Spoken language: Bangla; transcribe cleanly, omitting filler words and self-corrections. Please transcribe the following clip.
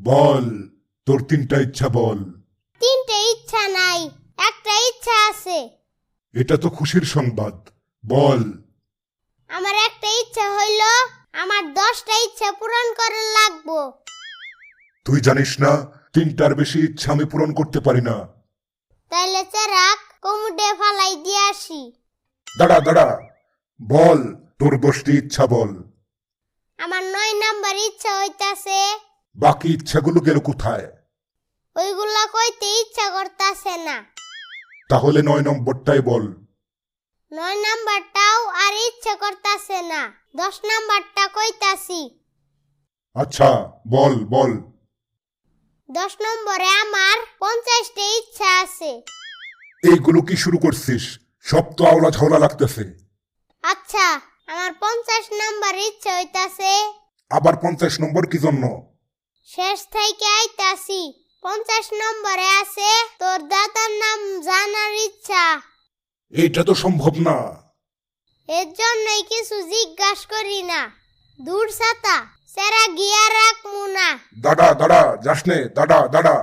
বল, তোর তিনটা ইচ্ছা বল। তিনটে ইচ্ছা নাই, একটা ইচ্ছা আছে। এটা তো খুশির সংবাদ, বল। আমার একটা ইচ্ছা হইল আমার 10টা ইচ্ছা পূরণ করার লাগবো। তুই জানিস না তিনটার বেশি ইচ্ছা আমি পূরণ করতে পারি না। তাইলে চেরাক কমুডে ফালাই দিয়ে আসি। দাঁড়া দাঁড়া, বল তোর 10টি ইচ্ছা বল। আমার 9 নাম্বার ইচ্ছা হইতাছে, বাকি ইচ্ছাগুলো গেল কোথায়? ওইগুলা কইতে ইচ্ছা করতাছে না। তাহলে 9 নম্বরটাই বল। 9 নাম্বারটাও আর ইচ্ছা করতাছে না, 10 নাম্বারটা কইতাছি। আচ্ছা বল বল। 10 নম্বরে আমার 50টা ইচ্ছা আছে। এইগুলো কি শুরু করছিস? সব তো আওলা ঝাওলা লাগতেছে। আচ্ছা, আমার 50 নাম্বার ইচ্ছা হইতাছে, আবার 50 নম্বর কি জন্য? শেষ থেকে আইতাছি। 50 নম্বরে আছে তোর দাদার নাম জানার ইচ্ছা। এইটা তো সম্ভব না। এর জন্যই কিছু জিজ্ঞাসা করি না। দূর ছাতা সেরা গিয়া রাখমু না। দাঁড়া দাঁড়া, যাস নে, দাঁড়া দাঁড়া।